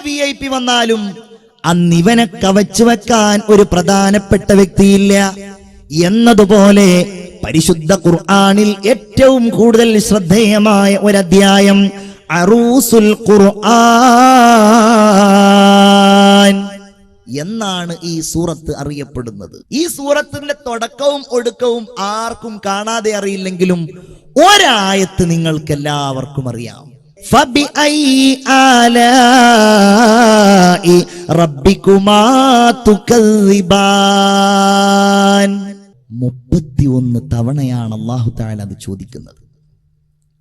VIP വന്നാലും അന്നിവനെ കവച്ചു വെക്കാൻ ഒരു പ്രധാനപ്പെട്ട വ്യക്തിയില്ല എന്നതുപോലെ പരിശുദ്ധ ഖുർആനിൽ ഏറ്റവും കൂടുതൽ ശ്രദ്ധേയമായ ഒരു അധ്യായം അറൂസുൽ ഖുർആൻ എന്നാണ് ഈ സൂറത്ത് അറിയപ്പെടുന്നത്. ഈ സൂറത്തിന്റെ തുടക്കവും ഒടുക്കവും ആർക്കും കാണാതെ അറിയില്ലെങ്കിലും ഒരായത്ത് നിങ്ങൾക്ക് എല്ലാവർക്കും അറിയാം. فبأي آلاء ربكما تكذبان 31 തവണയാണ് അല്ലാഹു തആല അത് ചോദിക്കുന്നത്.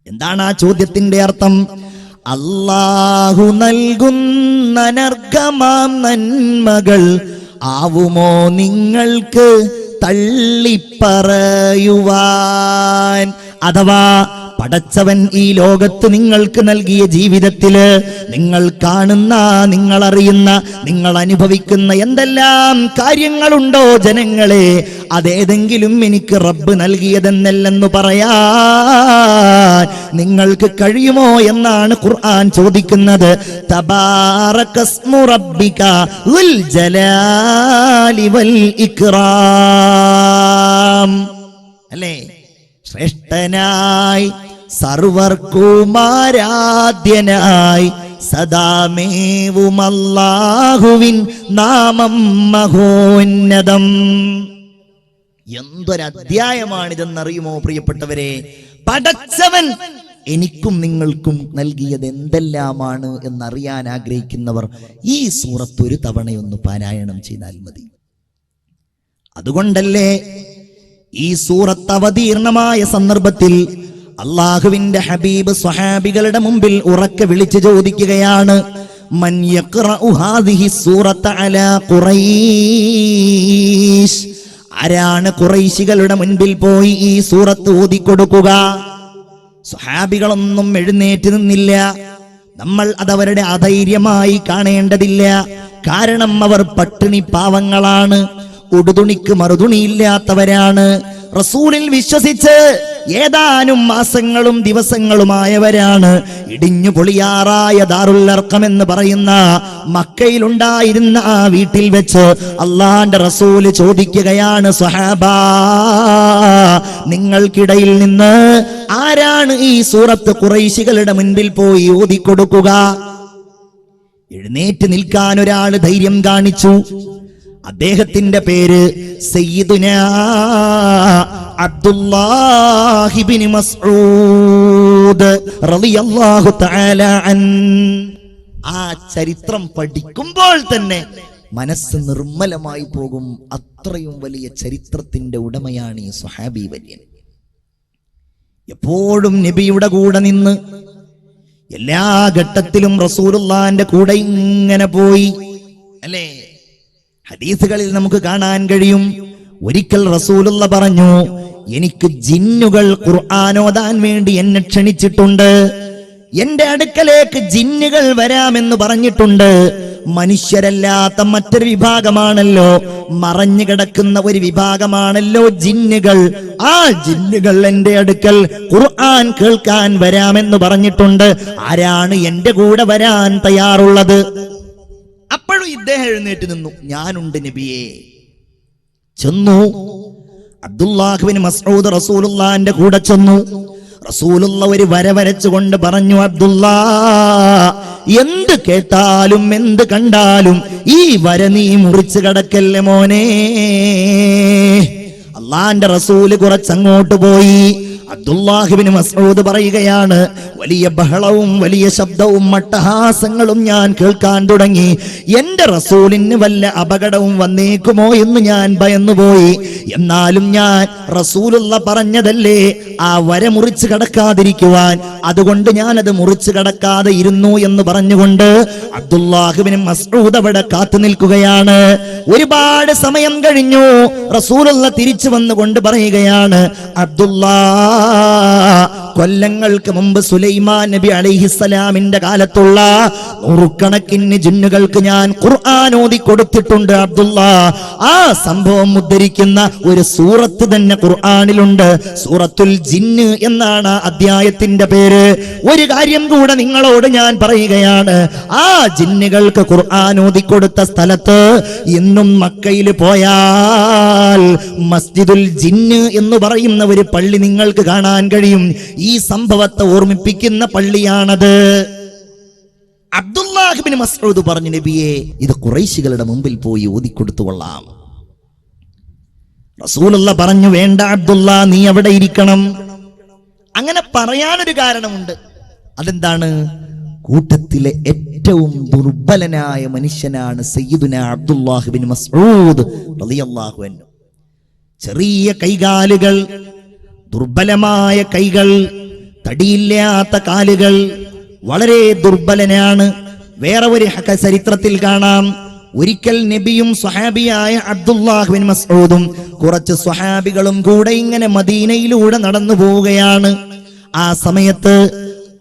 എന്താണ് ആ ചോദ്യത്തിന്റെ അർത്ഥം? അല്ലാഹു നൽകുന്ന നർഗമാം നന്മകൾ ആവുമോ നിങ്ങൾക്ക് തള്ളിപ്പറയുവാൻ? അഥവാ പടച്ചവൻ ഈ ലോകത്ത് നിങ്ങൾക്ക് നൽകിയ ജീവിതത്തില് നിങ്ങൾ കാണുന്ന, നിങ്ങൾ അറിയുന്ന, നിങ്ങൾ അനുഭവിക്കുന്ന എന്തെല്ലാം കാര്യങ്ങളുണ്ടോ ജനങ്ങളെ, അതേതെങ്കിലും എനിക്ക് റബ്ബ് നൽകിയതെന്നല്ലെന്ന് പറയാൻ നിങ്ങൾക്ക് കഴിയുമോ എന്നാണ് ഖുർആൻ ചോദിക്കുന്നത്. തബാറകസ്മു റബ്ബിക ദുൽ ജലാലി വൽ ഇക്റാം. അല്ലേ? ശ്രേഷ്ഠനായി സർവർക്കുമാരാധ്യനായി സദാമേവും അല്ലാഹുവിൻ നാമം മഹോന്നതം. എന്തൊരധ്യായമാണിതെന്നറിയുമോ പ്രിയപ്പെട്ടവരെ? പടച്ചവൻ എനിക്കും നിങ്ങൾക്കും നൽകിയത് എന്തെല്ലാമാണ് എന്നറിയാൻ ആഗ്രഹിക്കുന്നവർ ഈ സൂറത്ത് ഒരു തവണയൊന്ന് പാരായണം ചെയ്താൽ മതി. അതുകൊണ്ടല്ലേ ഈ സൂറത്ത് അവതീർണമായ സന്ദർഭത്തിൽ അല്ലാഹുവിന്റെ ഹബീബ് സ്വഹാബികളുടെ മുമ്പിൽ ഉറക്കെ വിളിച്ചു ചോദിക്കുകയാണ്, മൻ യഖറഉ ഹാദിഹി സൂറത അലാ ഖുറൈശ്. ആരാണ് ഖുറൈശികളുടെ മുൻപിൽ പോയി ഈ സൂറത്ത് ഓതിക്കൊടുക്കുക? സ്വഹാബികളൊന്നും എഴുന്നേറ്റ് നിന്നില്ല. നമ്മൾ അതവരുടെ അധൈര്യമായി കാണേണ്ടതില്ല. കാരണം അവർ പട്ടിണി പാവങ്ങളാണ്, ഉടുതുണിക്ക് മറുതുണിയില്ലാത്തവരാണ്. റസൂലിൽ വിശ്വസിച്ച് ഏതാനും മാസങ്ങളും ദിവസങ്ങളുമായവരാണ്. ഇടിഞ്ഞു പൊളിയാറായ ദാറുൽ അർഖം എന്ന് പറയുന്ന മക്കയിലുണ്ടായിരുന്ന ആ വീട്ടിൽ വെച്ച് അള്ളാന്റെ റസൂല് ചോദിക്കുകയാണ്, സ്വഹാബാ, നിങ്ങൾക്കിടയിൽ നിന്ന് ആരാണ് ഈ സൂറത്ത് ഖുറൈശികളുടെ മുൻപിൽ പോയി ഓതിക്കൊടുക്കുക? എഴുന്നേറ്റ് നിൽക്കാൻ ഒരാൾ ധൈര്യം കാണിച്ചു. അദ്ദേഹത്തിന്റെ പേര് സയ്യിദുനാ അബ്ദുല്ലാഹി ഇബ്നു മസ്ഊദ് റളിയല്ലാഹു തആല അൻ. ആ ചരിത്രം പഠിക്കുമ്പോൾ തന്നെ മനസ്സ് നിർമ്മലമായി പോകും. അത്രയും വലിയ ചരിത്രത്തിന്റെ ഉടമയാണ് ഈ സ്വഹാബി വര്യൻ. എപ്പോഴും നബിയുടെ കൂടെ നിന്ന് എല്ലാ ഘട്ടത്തിലും റസൂലുള്ളാഹിന്റെ കൂടെ ഇങ്ങനെ പോയി. അല്ലേ? ഹദീസുകളിൽ നമുക്ക് കാണാൻ കഴിയും, ഒരിക്കൽ റസൂലുള്ള പറഞ്ഞു, എനിക്ക് ജിന്നുകൾ ഖുർആൻ ഓതാൻ വേണ്ടി എന്നെ ക്ഷണിച്ചിട്ടുണ്ട്. എന്റെ അടുക്കലേക്ക് ജിന്നുകൾ വരാമെന്ന് പറഞ്ഞിട്ടുണ്ട്. മനുഷ്യരല്ലാത്ത മറ്റൊരു വിഭാഗമാണല്ലോ, മറഞ്ഞു കിടക്കുന്ന ഒരു വിഭാഗമാണല്ലോ ജിന്നുകൾ. ആ ജിന്നുകൾ എന്റെ അടുക്കൽ ഖുർആൻ കേൾക്കാൻ വരാമെന്ന് പറഞ്ഞിട്ടുണ്ട്. ആരാണ് എന്റെ കൂടെ വരാൻ തയ്യാറുള്ളത്? അപ്പോഴും ഇദ്ദേഹം എഴുന്നേറ്റ് നിന്നു, ഞാനുണ്ട് നബിയേ. ചെന്നു. അബ്ദുല്ലാഹ് ഇബ്നു മസ്ഊദ് റസൂലുള്ളാഹിന്റെ കൂടെ ചെന്നു. റസൂലുള്ള ഒരു വര വരച്ചുകൊണ്ട് പറഞ്ഞു, അബ്ദുല്ലാ, എന്ത് കേട്ടാലും എന്ത് കണ്ടാലും ഈ വര നീ മുറിച്ചു കടക്കല്ലേ മോനെ. അള്ളാന്റെ റസൂല് കുറച്ചങ്ങോട്ട് പോയി. അബ്ദുല്ലാഹ് ഇബ്നു മസ്ഊദ് പറയുകയാണ്, വലിയ ബഹളവും വലിയ ശബ്ദവും മട്ടഹാസങ്ങളും ഞാൻ കേൾക്കാൻ തുടങ്ങി. എന്റെ റസൂലിന് വല്ല അപകടവും വന്നേക്കുമോ എന്ന് ഞാൻ ഭയന്നുപോയി. എന്നാലും ഞാൻ റസൂലുള്ള പറഞ്ഞതല്ലേ ആ വര മുറിച്ചു കടക്കാതിരിക്കുവാൻ, അതുകൊണ്ട് ഞാൻ അത് മുറിച്ചു കടക്കാതെ ഇരുന്നു എന്ന് പറഞ്ഞുകൊണ്ട് അബ്ദുല്ലാഹ് ഇബ്നു മസ്ഊദ് അവിടെ കാത്തു നിൽക്കുകയാണ്. ഒരുപാട് സമയം കഴിഞ്ഞു. റസൂലുള്ള തിരിച്ചു വന്നുകൊണ്ട് പറയുകയാണ്, അബ്ദുല്ലാ, കൊല്ലങ്ങൾക്ക് മുമ്പ് സുലൈമാൻ നബി അലൈഹിസ്സലാമിന്റെ കാലത്തുള്ള നൂറുകണക്കിന് ജിന്നുകൾക്ക് ഞാൻ ഖുർആൻ ഓതി കൊടുത്തിട്ടുണ്ട് അബ്ദുള്ള. ആ സംഭവം ഉദ്ധരിക്കുന്ന ഒരു സൂറത്ത് തന്നെ ഖുർആനിലുണ്ട്. സൂറത്തുൽ ജിന്ന് എന്നാണ് അധ്യായത്തിന്റെ പേര്. ഒരു കാര്യം കൂടെ നിങ്ങളോട് ഞാൻ പറയുകയാണ്. ആ ജിന്നുകൾക്ക് ഖുർആൻ ഓതിക്കൊടുത്ത സ്ഥലത്ത് ഇന്നും മക്കയിൽ പോയാൽ മസ്ജിദുൽ ജിന്ന് എന്ന് പറയുന്ന ഒരു പള്ളി നിങ്ങൾക്ക് കാണാൻ കഴിയും. ഈ സംഭവത്തെ ഓർമ്മിപ്പിക്കുന്ന പള്ളിയാണത്. അബ്ദുല്ലാഹ് ഇബ്നു മസ്ഊദ് പറഞ്ഞു, നബിയെ, ഇത് ഖുറൈശികളുടെ മുമ്പിൽ പോയി ഓതിക്കൊടുത്തുകൊള്ളാം. റസൂലുള്ള പറഞ്ഞു, വേണ്ട അബ്ദുള്ള, നീ അവിടെ ഇരിക്കണം. അങ്ങനെ പറയാനൊരു കാരണമുണ്ട്. അതെന്താണ്? കൂട്ടത്തിലെ ഏറ്റവും ദുർബലനായ മനുഷ്യനാണ് സയ്യിദുന അബ്ദുല്ലാഹ് ഇബ്നു മസ്ഊദ് റളിയല്ലാഹു അൻഹു. ചെറിയ കൈകാലുകൾ, ദുർബലമായ കൈകൾ, തടിയില്ലാത്ത കാലുകൾ, വളരെ ദുർബലനാണ്. വേറെ ഒരു ചരിത്രത്തിൽ കാണാം, ഒരിക്കൽ നബിയും സ്വഹാബിയായ അബ്ദുല്ലാഹ് ഇബ്നു മസ്ഊദും കുറച്ച് സ്വഹാബികളും കൂടെ ഇങ്ങനെ മദീനയിലൂടെ നടന്നു പോവുകയാണ്. ആ സമയത്ത്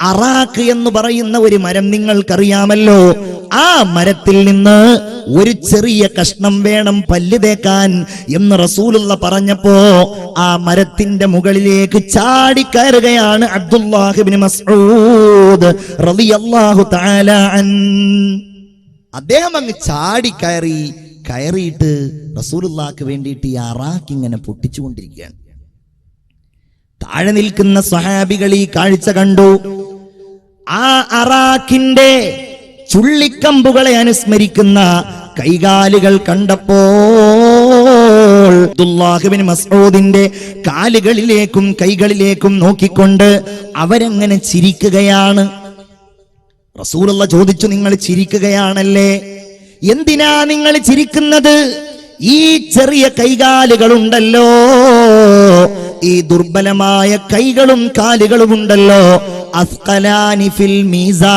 അറാഖ് എന്ന് പറയുന്ന ഒരു മരം നിങ്ങൾക്കറിയാമല്ലോ. ആ മരത്തിൽ നിന്ന് ഒരു ചെറിയ കഷ്ണം വേണം പല്ല് തേക്കാൻ എന്ന് റസൂലുള്ള പറഞ്ഞപ്പോ ആ മരത്തിന്റെ മുകളിലേക്ക് ചാടിക്കയറുകയാണ് അബ്ദുല്ലാഹ് ഇബ്നു മസ്ഊദ് റളിയല്ലാഹു തആല അൻ. അദ്ദേഹം അങ്ങ് കയറിയിട്ട് റസൂലുള്ളാഹിക്ക് വേണ്ടിയിട്ട് ഈ അറാഖ് ഇങ്ങനെ പൊട്ടിച്ചുകൊണ്ടിരിക്കുകയാണ്. താഴെ നിൽക്കുന്ന സ്വഹാബികൾ ഈ കാഴ്ച കണ്ടു. ആ അറാഖിന്റെ ചുള്ളിക്കമ്പുകളെ അനുസ്മരിക്കുന്ന കൈകാലുകൾ കണ്ടപ്പോൾ അബ്ദുല്ലാഹ് ഇബ്നു മസ്ഊദിന്റെ കാലുകളിലേക്കും കൈകളിലേക്കും നോക്കിക്കൊണ്ട് അവരങ്ങനെ ചിരിക്കുകയാണ്. റസൂലുള്ള ചോദിച്ചു, നിങ്ങൾ ചിരിക്കുകയാണല്ലേ? എന്തിനാ നിങ്ങൾ ചിരിക്കുന്നത്? ഈ ചെറിയ കൈകാലുകളുണ്ടല്ലോ, ഈ ദുർബലമായ കൈകളും കാലുകളും ഉണ്ടല്ലോ, അസ്ഖലാനി ഫിൽ മീസാൻ,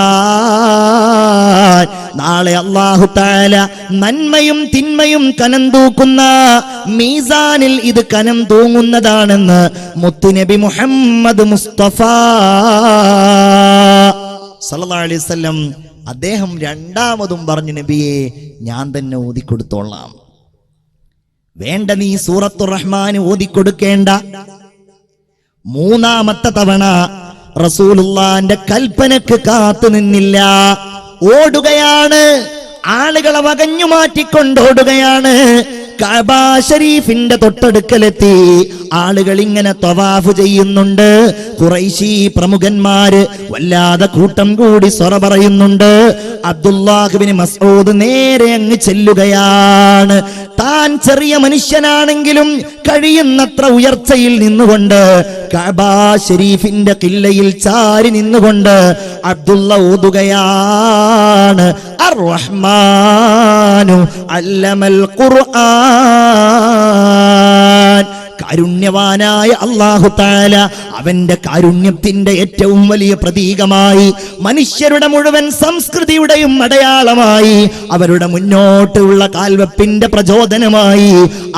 നാളെ അല്ലാഹു തആല നന്മയും തിന്മയും കനം തൂക്കുന്ന മീസാനിൽ ഇത് കനം തൂങ്ങുന്നതാണെന്ന് മുത്തുനബി മുഹമ്മദ് മുസ്തഫ സല്ലല്ലാഹു അലൈഹി വസല്ലം അദ്ദേഹം രണ്ടാമതും പറഞ്ഞു, നബിയെ, ഞാൻ തന്നെ ഓതിക്കൊടുത്തോളാം. വേണ്ട, നീ സൂറത്തുർ റഹ്മാൻ ഓതിക്കൊടുക്കേണ്ട. മൂന്നാമത്തെ തവണ റസൂലുള്ളാന്റെ കൽപ്പനക്ക് കാത്തു നിന്നില്ല, ഓടുകയാണ്. ആളുകളെ വകഞ്ഞു മാറ്റിക്കൊണ്ടോടുകയാണ്. കഅബ ശരീഫിന്റെ തൊട്ടടുക്കലെത്തി. ആളുകൾ ഇങ്ങനെ തവാഫ് ചെയ്യുന്നുണ്ട്. ഖുറൈശി പ്രമുഖന്മാര് വല്ലാതെ കൂട്ടം കൂടി സ്വറ പറയുന്നുണ്ട്. അബ്ദുല്ലാഹ് ഇബ്നു മസ്ഊദ് നേരെ അങ്ങ് ചെല്ലുകയാണ്. താൻ ചെറിയ മനുഷ്യനാണെങ്കിലും കഴിയുന്നത്ര ഉയർച്ചയിൽ നിന്നുകൊണ്ട് കഅബ ശരീഫിന്റെ ഖില്ലയിൽ ചാരി നിന്നുകൊണ്ട് അബ്ദുള്ള ഓതുകയാണ്, അർ-റഹ്മാനു അല്ലമൽ ഖുർആൻ. കാരുണ്യവാനായ അല്ലാഹു തആല അവന്റെ കാരുണ്യത്തിന്റെ ഏറ്റവും വലിയ പ്രതീകമായി, മനുഷ്യരുടെ മുഴുവൻ സംസ്കൃതിയുടെയും അടയാളമായി, അവരുടെ മുന്നോട്ടുള്ള കാൽവെപ്പിന്റെ പ്രചോദനമായി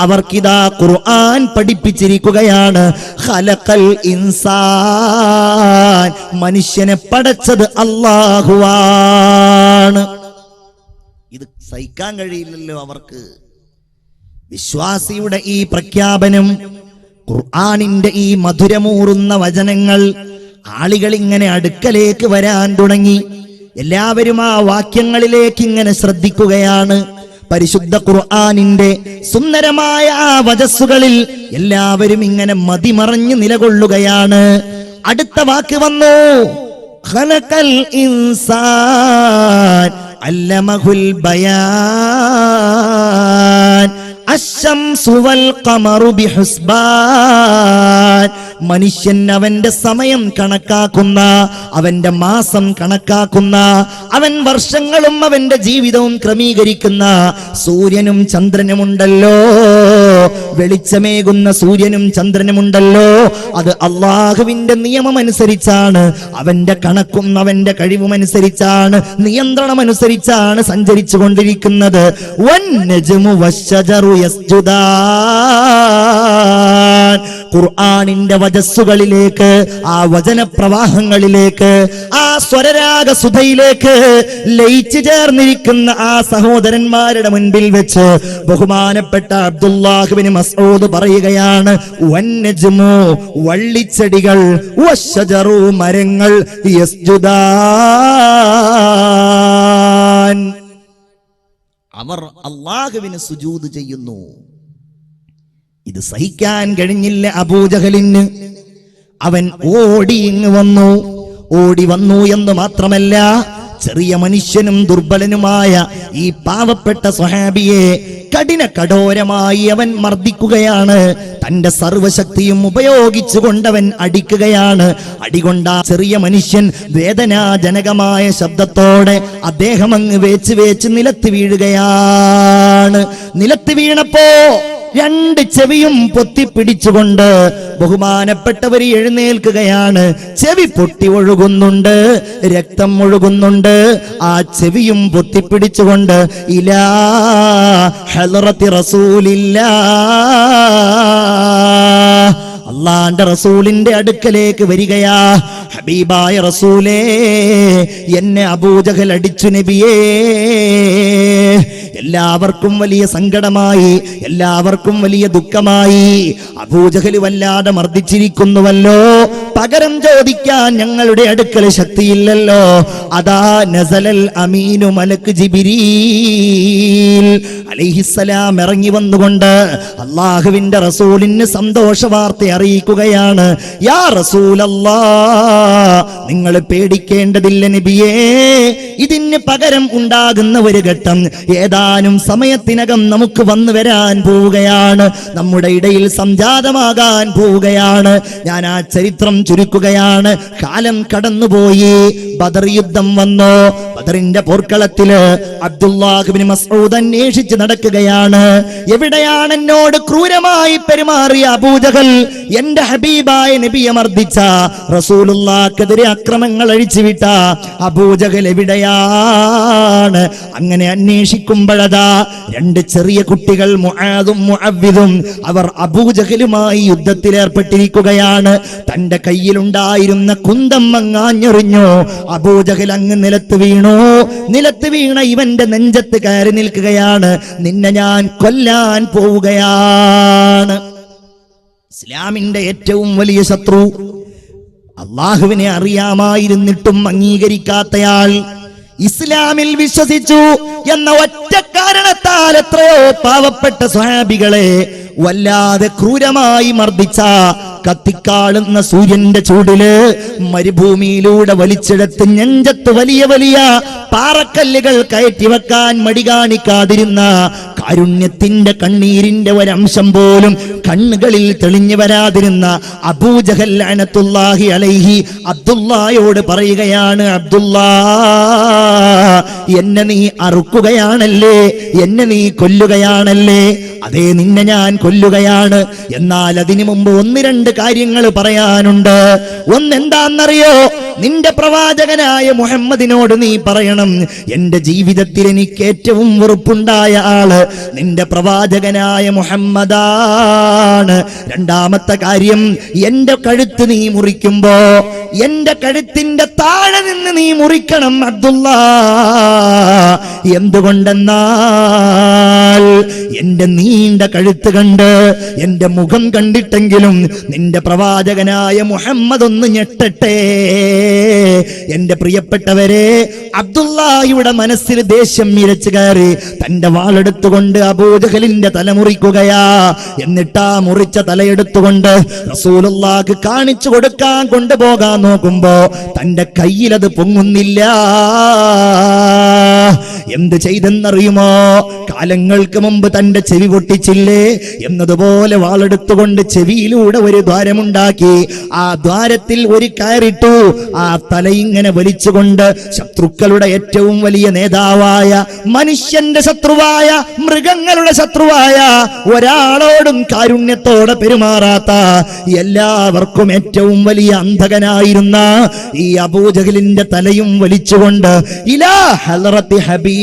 അവർക്കിതാ ഖുർആൻ പഠിപ്പിച്ചിരിക്കുകയാണ്. ഖലഖൽ ഇൻസാൻ, മനുഷ്യനെ പടച്ചത് അല്ലാഹുവാണ്. ഇത് സഹിക്കാൻ കഴിയില്ലല്ലോ അവർക്ക്. വിശ്വാസിയുടെ ഈ പ്രഖ്യാപനം, ഖുർആനിന്റെ ഈ മധുരമൂറുന്ന വചനങ്ങൾ ആളുകൾ ഇങ്ങനെ അടുക്കലേക്ക് വരാൻ തുടങ്ങി. എല്ലാവരും ആ വാക്യങ്ങളിലേക്ക് ഇങ്ങനെ ശ്രദ്ധിക്കുകയാണ്. പരിശുദ്ധ ഖുർആനിന്റെ സുന്ദരമായ ആ വചസ്സുകളിൽ എല്ലാവരും ഇങ്ങനെ മതിമറഞ്ഞ് നിലകൊള്ളുകയാണ്. അടുത്ത വാക്ക് വന്നു, ഖലഖൽ ഇൻസാൻ അല്ലമഹുൽ ബയാൻ അശ്ശംസു വൽ ഖമറു ബിഹുസ്ബാൻ. മനുഷ്യൻ അവന്റെ സമയം കണക്കാക്കുന്ന, അവന്റെ മാസം കണക്കാക്കുന്ന, അവൻ വർഷങ്ങളും അവന്റെ ജീവിതവും ക്രമീകരിക്കുന്ന സൂര്യനും ചന്ദ്രനുമുണ്ടല്ലോ, വെളിച്ചമേകുന്ന സൂര്യനും ചന്ദ്രനുമുണ്ടല്ലോ, അത് അള്ളാഹുവിന്റെ നിയമം അനുസരിച്ചാണ്, അവന്റെ കണക്കും അവന്റെ കഴിവുമനുസരിച്ചാണ്, നിയന്ത്രണമനുസരിച്ചാണ് സഞ്ചരിച്ചു കൊണ്ടിരിക്കുന്നത്. വൻ നജ്മു വശ്ശജറു യസ്ജുദാൻ, ഖുർആനിന്റെ വജസ്സുകളിലേക്ക്, ആ വചനപ്രവാഹങ്ങളിലേക്ക്, ആ സ്വരരാഗ സുധയിലേക്ക് ലയിച്ചു ചേർന്നിരിക്കുന്ന ആ സഹോദരന്മാരുടെ മുൻപിൽ വെച്ച് ബഹുമാനപ്പെട്ട അബ്ദുല്ലാഹ് ഇബ്നു മസ്ഊദ് പറയുകയാണ്, വന്നജ്മു വള്ളിച്ചെടികൾ, വശജറു മരങ്ങൾ, യസ്ജുദാൻ അവർ അല്ലാഹുവിന് സുജൂദ് ചെയ്യുന്നു. ഇത് സഹിക്കാൻ കഴിഞ്ഞില്ല അബൂജഹലിന്. അവൻ ഓടി വന്നു എന്ന് മാത്രമല്ല, ചെറിയ മനുഷ്യനും ദുർബലനുമായ ഈ പാവപ്പെട്ട സ്വഹാബിയെ കഠോരമായി അവൻ മർദ്ദിക്കുകയാണ്. തന്റെ സർവശക്തിയും ഉപയോഗിച്ചുകൊണ്ടവൻ അടിക്കുകയാണ്. അടികൊണ്ട ചെറിയ മനുഷ്യൻ വേദനാജനകമായ ശബ്ദത്തോടെ അദ്ദേഹം അങ്ങ് വേച്ച് നിലത്ത് വീഴുകയാണ്. നിലത്ത് വീണപ്പോ രണ്ട് ചെവിയും പൊത്തിപ്പിടിച്ചുകൊണ്ട് ബഹുമാനപ്പെട്ടവർ എഴുന്നേൽക്കുകയാണ്. ചെവി പൊട്ടി ഒഴുകുന്നുണ്ട്, രക്തം ഒഴുകുന്നുണ്ട്. ആ ചെവിയും പൊത്തിപ്പിടിച്ചുകൊണ്ട് ഇലാ ഹളറത്തി റസൂലില്ലാഹ്, അള്ളാന്റെ റസൂലിന്റെ അടുക്കലേക്ക് വരികയാ. ഹബീബായ റസൂലേ, എന്നെ അബൂജഹൽ അടിച്ചു നബിയേ. എല്ലാവർക്കും വലിയ സങ്കടമായി, എല്ലാവർക്കും വലിയ ദുഃഖമായി. അബൂജഹൽ വല്ലാതെ മർദ്ദിച്ചിരിക്കുന്നുവല്ലോ, പകരം ചോദിക്കാൻ ഞങ്ങളുടെ അടുക്കൽ ശക്തിയില്ലല്ലോ. അതാ നസലൽ അമീനു മലക്ക് ജിബ്രീൽ അലൈഹിസ്സലാം ഇറങ്ങി വന്നുകൊണ്ട് അല്ലാഹുവിന്റെ റസൂലിന് സന്തോഷ വാർത്ത അറിയിക്കുകയാണ്. യാ റസൂലല്ലാഹ്, നിങ്ങൾ പേടിക്കേണ്ടതില്ല നബിയേ. ഇതിന് പകരം ഉണ്ടാകുന്ന ഒരു ഘട്ടം ഏതാനും സമയത്തിനകം നമുക്ക് വന്നു വരാൻ പോവുകയാണ്, നമ്മുടെ ഇടയിൽ സംജാതമാകാൻ പോവുകയാണ്. ഞാൻ ആ ചരിത്രം ചുരുക്കുകയാണ്. കാലം കടന്നുപോയി, ബദർ യുദ്ധം വന്നു. ബദറിന്റെ പോർക്കളത്തില് അബ്ദുല്ലാഹ് ഇബ്നു മസ്ഊദ് അന്വേഷിച്ച് നടക്കുകയാണ്. എവിടെയാണ് എന്നോട് ക്രൂരമായി പെരുമാറിയ അബൂജഹൽ, എന്റെ ഹബീബായ നബിയെ മർദ്ദിച്ച, റസൂലുള്ളാഹിക്കെതിരെ അക്രമങ്ങൾ അഴിച്ചുവിട്ട അബൂജഹൽ എവിടെയാണ്? അങ്ങനെ അന്വേഷിക്കുമ്പോഴതാ രണ്ട് ചെറിയ കുട്ടികൾ മുആദും മുഅവ്വിദും അവർ അബൂജഹലുമായി യുദ്ധത്തിലേർപ്പെട്ടിരിക്കുകയാണ്. തന്റെ കയ്യിലുണ്ടായിരുന്ന കുന്തം അങ്ങാഞ്ഞെറിഞ്ഞു. അബൂജഹൽ അങ്ങ് നിലത്ത് വീണു. നിലത്ത് വീണ ഇവന്റെ നെഞ്ചത്ത് കയറി നിൽക്കുകയാണ്. നിന്നെ ഞാൻ കൊല്ലാൻ പോവുകയാണ്. ഇസ്ലാമിന്റെ ഏറ്റവും വലിയ ശത്രു, അള്ളാഹുവിനെ അറിയാമായിരുന്നിട്ടും അംഗീകരിക്കാത്തയാൾ, ഇസ്ലാമിൽ വിശ്വസിച്ചു എന്ന ഒറ്റ കാരണത്താൽ എത്രയോ പാവപ്പെട്ട സ്വഹാബികളെ വല്ലാതെ ക്രൂരമായി മർദ്ദിച്ച, കത്തിക്കാളുന്ന സൂര്യന്റെ ചൂടില് മരുഭൂമിയിലൂടെ വലിച്ചെടുത്ത് നെഞ്ചത്ത് വലിയ വലിയ പാറക്കല്ലുകൾ കയറ്റി വെക്കാൻ മടി കാണിക്കാതിരുന്ന, കാരുണ്യത്തിന്റെ കണ്ണീരിന്റെ ഒരംശം പോലും കണ്ണുകളിൽ തെളിഞ്ഞു വരാതിരുന്ന അബൂജഹൽ ലഅനത്തുല്ലാഹി അലൈഹി അബ്ദുല്ലായോട് പറയുകയാണ്, അബ്ദുല്ലാ, എന്നെ നീ അറുക്കുകയാണല്ലേ, എന്നെ നീ കൊല്ലുകയാണല്ലേ? അതേ, നിന്നെ ഞാൻ കൊല്ലുകയാണ്. എന്നാൽ അതിനു മുമ്പ് ഒന്ന് രണ്ട് കാര്യങ്ങൾ പറയാനുണ്ട്. ഒന്നെന്താന്നറിയോ? നിന്റെ പ്രവാചകനായ മുഹമ്മദിനോട് നീ പറയണം, എന്റെ ജീവിതത്തിൽ എനിക്ക് ഏറ്റവും വെറുപ്പുണ്ടായ ആള് നിന്റെ പ്രവാചകനായ മുഹമ്മദാണ്. രണ്ടാമത്തെ കാര്യം, എന്റെ കഴുത്ത് നീ മുറിക്കുമ്പോ എന്റെ കഴുത്തിന്റെ താഴെ നിന്ന് നീ മുറിക്കണം അബ്ദുല്ലാ. എന്തുകൊണ്ടെന്നാൽ എന്റെ നീണ്ട കഴുത്ത് കണ്ട്, എന്റെ മുഖം കണ്ടിട്ടെങ്കിലും നിന്റെ പ്രവാചകനായ മുഹമ്മദ് ഒന്ന് ഞെട്ടട്ടെ. എന്റെ പ്രിയപ്പെട്ടവരെ, അബ്ദുല്ലാഹിയുടെ മനസ്സിൽ ദേഷ്യം ഇരച്ചു കയറി തന്റെ വാളെടുത്തുകൊണ്ട് അബൂജഹലിന്റെ തല മുറിക്കുകയാ. എന്നിട്ടാ മുറിച്ച തലയെടുത്തുകൊണ്ട് റസൂലുള്ളാഹിക്ക് കാണിച്ചു കൊടുക്കാൻ കൊണ്ടുപോകാൻ നോക്കുമ്പോ തന്റെ കയ്യിലത് പൊങ്ങുന്നില്ല. എന്ത് ചെയ്തെന്നറിയുമോ? കാലങ്ങൾക്ക് മുമ്പ് തന്റെ ചെവി പൊട്ടിച്ചില്ലേ എന്നതുപോലെ വാളെടുത്തുകൊണ്ട് ചെവിയിലൂടെ ഒരു ദ്വാരമുണ്ടാക്കി. ആ ദ്വാരത്തിൽ ഒരു കയറിട്ടു. ആ തലയിങ്ങനെ വലിച്ചുകൊണ്ട് ശത്രുക്കളുടെ ഏറ്റവും വലിയ നേതാവായ, മനുഷ്യന്റെ ശത്രുവായ, മൃഗങ്ങളുടെ ശത്രുവായ, ഒരാളോടും കാരുണ്യത്തോടെ പെരുമാറാത്ത, എല്ലാവർക്കും ഏറ്റവും വലിയ അന്ധകനായിരുന്ന ഈ അബൂജഹലിന്റെ തലയും വലിച്ചുകൊണ്ട് ഇലാ ഹളറത്തി ഹബീബില്ലാഹ്,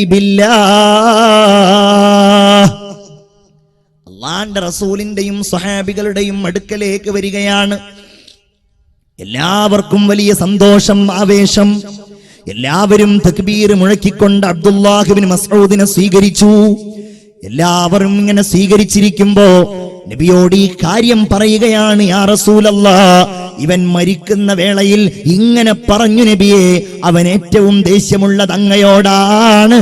അള്ളാന്റെ റസൂലിന്റെയും സ്വഹാബികളുടെയും അടുക്കലേക്ക് വരികയാണ്. എല്ലാവർക്കും വലിയ സന്തോഷം, ആവേശം. എല്ലാവരും തക്ബീർ മുഴക്കിക്കൊണ്ട് അബ്ദുല്ലാഹ് ഇബ്നു മസ്ഊദിനെ സ്വീകരിച്ചു. എല്ലാവരും ഇങ്ങനെ സ്വീകരിച്ചിരിക്കുമ്പോ നബിയോട് ഈ കാര്യം പറയുകയാണ്. യാ റസൂലല്ലാഹ്, ഇവൻ മരിക്കുന്ന വേളയിൽ ഇങ്ങനെ പറഞ്ഞു നബിയെ, അവൻ ഏറ്റവും ദേഷ്യമുള്ളത് അങ്ങയോടാണ്.